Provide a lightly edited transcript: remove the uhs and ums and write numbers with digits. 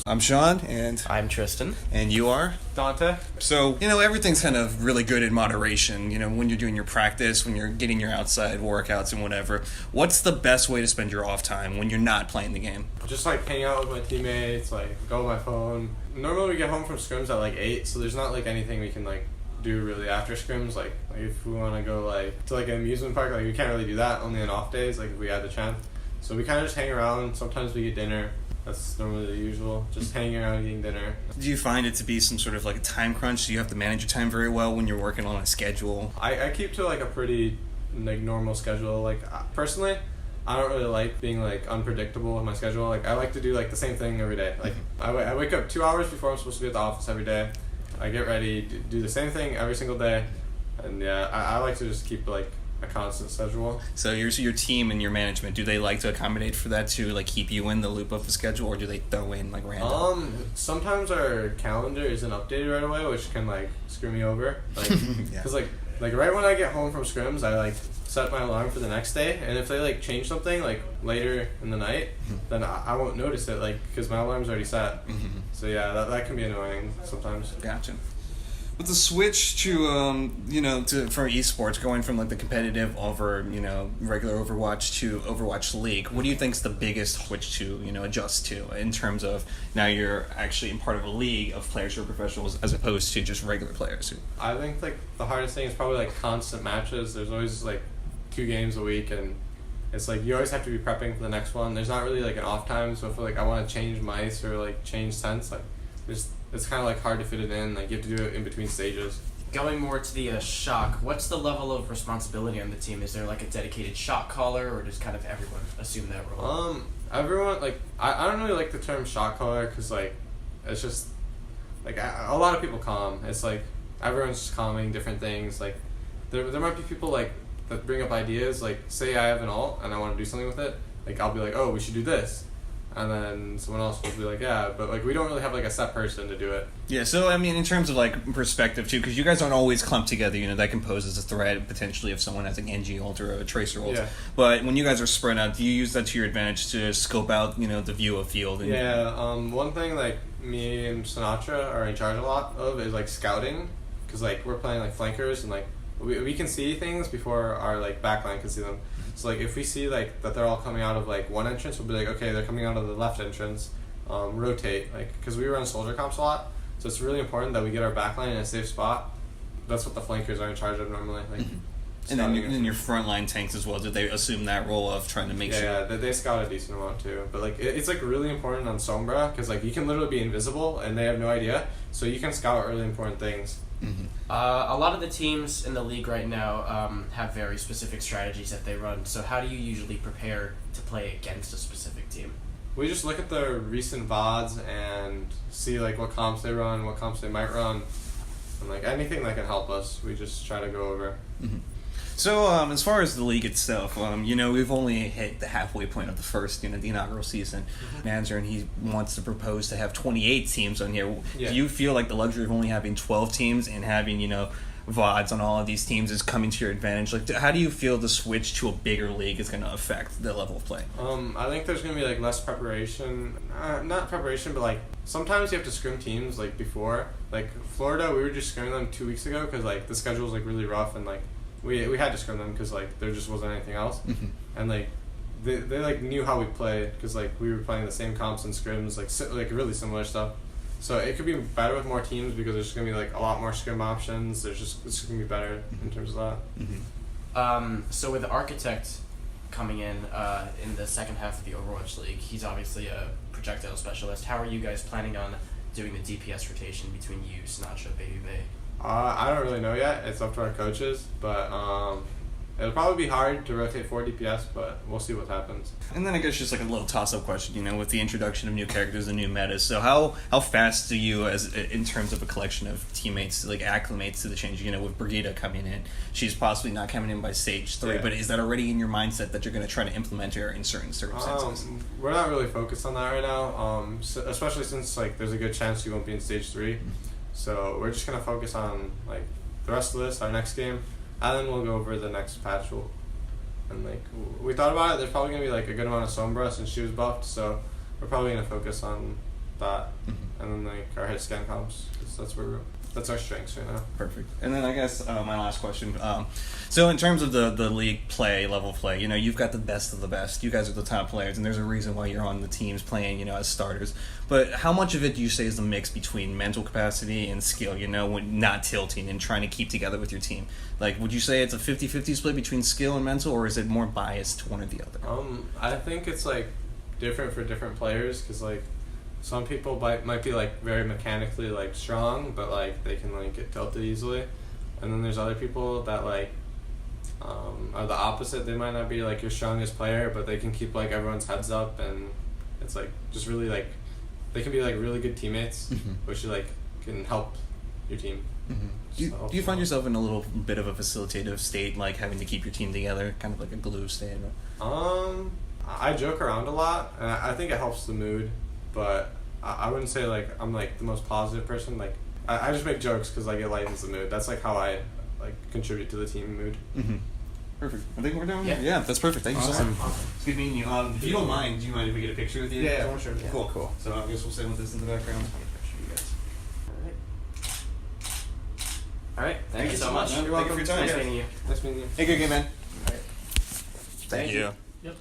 I'm Sean, and I'm Tristan. and you are? Danteh. So, everything's kind of really good in moderation, when you're doing your practice, when you're getting your outside workouts and whatever. What's the best way to spend your off time when you're not playing the game? Just hang out with my teammates, go on my phone. Normally we get home from scrims at 8, so there's not anything we can do really after scrims. Like if we want to go to an amusement park, we can't really do that only on off days, if we had the chance. So we kind of just hang around. Sometimes we get dinner. That's normally the usual, just hanging around eating dinner. Do you find it to be some sort of a time crunch? Do you have to manage your time very well when you're working on a schedule? I keep to a pretty normal schedule. Personally, I don't really like being unpredictable with my schedule. I like to do the same thing every day. I wake up 2 hours before I'm supposed to be at the office every day. I get ready, do the same thing every single day, and yeah, I like to just keep a constant schedule. So your team and your management, do they like to accommodate for that to keep you in the loop of the schedule, or do they throw in random? Sometimes our calendar isn't updated right away, which can screw me over. Because right when I get home from scrims, I set my alarm for the next day, and if they change something later in the night, then I won't notice it because my alarm's already set. So yeah, that can be annoying sometimes. Gotcha. With the switch to for esports, going from the competitive over regular Overwatch to Overwatch League, what do you think is the biggest switch to adjust to in terms of now you're actually in part of a league of players who are professionals as opposed to just regular players? I think the hardest thing is probably constant matches. There's always 2 games a week, and it's you always have to be prepping for the next one. There's not really an off time, so if I want to change mice or change sense, it's kind of hard to fit it in. You have to do it in between stages. Going more to the shock, what's the level of responsibility on the team? Is there a dedicated shot caller, or does kind of everyone assume that role? Everyone I don't really like the term shot caller because it's just a lot of people calm. It's everyone's just calming different things. There might be people that bring up ideas. Say I have an ult and I want to do something with it. I'll be oh, we should do this. And then someone else will be yeah, but we don't really have a set person to do it. Yeah, so in terms of perspective too, because you guys aren't always clumped together, that can pose as a threat potentially if someone has an NG ult or a Tracer ult. Yeah. But when you guys are spread out, do you use that to your advantage to scope out the view of field? And one thing me and Sinatra are in charge a lot of is scouting, because we're playing flankers and we can see things before our backline can see them. So if we see that they're all coming out of one entrance, we'll be okay, they're coming out of the left entrance. Rotate because we run soldier comps a lot, so it's really important that we get our backline in a safe spot. That's what the flankers are in charge of normally. And then your frontline tanks as well. Did they assume that role of trying to make sure? Yeah, they scout a decent amount too. But it's really important on Sombra because you can literally be invisible and they have no idea, so you can scout really important things. Mm-hmm. A lot of the teams in the league right now have very specific strategies that they run. So how do you usually prepare to play against a specific team? We just look at the recent VODs and see what comps they run, what comps they might run, and anything that can help us, we just try to go over. Mm-hmm. So, as far as the league itself, we've only hit the halfway point of the first, the inaugural season. Manager, and he wants to propose to have 28 teams on here. Yeah. Do you feel the luxury of only having 12 teams and having, VODs on all of these teams is coming to your advantage? How do you feel the switch to a bigger league is going to affect the level of play? I think there's going to be less preparation. Not preparation, but sometimes you have to scrim teams before. Florida, we were just scrimming them 2 weeks ago because the schedule was really rough and we had to scrim them because there just wasn't anything else. Mm-hmm. And they knew how we played because we were playing the same comps and scrims really similar stuff. So it could be better with more teams because there's gonna be a lot more scrim options. It's gonna be better in terms of that. Mm-hmm. So with the Architect coming in the second half of the Overwatch League, he's obviously a projectile specialist. How are you guys planning on doing the DPS rotation between you, Sinatra, Baby Bay? I don't really know yet. It's up to our coaches, but it'll probably be hard to rotate 4 DPS, but we'll see what happens. And then I guess just a little toss-up question, with the introduction of new characters and new metas. So how fast do you, in terms of a collection of teammates, acclimate to the change? With Brigitte coming in, she's possibly not coming in by stage 3, but is that already in your mindset that you're going to try to implement her in certain circumstances? We're not really focused on that right now, especially since there's a good chance you won't be in stage 3. So we're just gonna focus on the rest of this, our next game, and then we'll go over the next patch. And we thought about it. There's probably gonna be a good amount of Sombra since she was buffed. So we're probably gonna focus on that, and then like our head scan comps. 'Cause that's our strengths right now. Perfect. And then I guess my last question. So in terms of the league level play, you've got the best of the best. You guys are the top players, and there's a reason why you're on the teams playing, as starters. But how much of it do you say is the mix between mental capacity and skill, when not tilting and trying to keep together with your team? Like, would you say it's a 50-50 split between skill and mental, or is it more biased to one or the other? I think it's like different for different players, because like some people might be like very mechanically like strong, but like they can like get tilted easily, and then there's other people that like are the opposite. They might not be like your strongest player, but they can keep like everyone's heads up, and it's like just really like they can be like really good teammates, which like can help your team. Do you find yourself in a little bit of a facilitative state, like having to keep your team together, kind of like a glue state? I joke around a lot, and I think it helps the mood, but I wouldn't say like I'm like the most positive person. Like I just make jokes because like it lightens the mood. That's like how I like contribute to the team mood. Perfect. I think we're done. Yeah. That's perfect. Thank you so much. Awesome. It's good meeting you. If you don't mind, do you mind if we get a picture with you? Yeah, sure. Yeah. Cool. So I guess we'll sit with this in the background. All right. Thank you so much. You're welcome for your time. Nice meeting you. Nice meeting you. Hey, good game, man. All right. Thank you. Yep.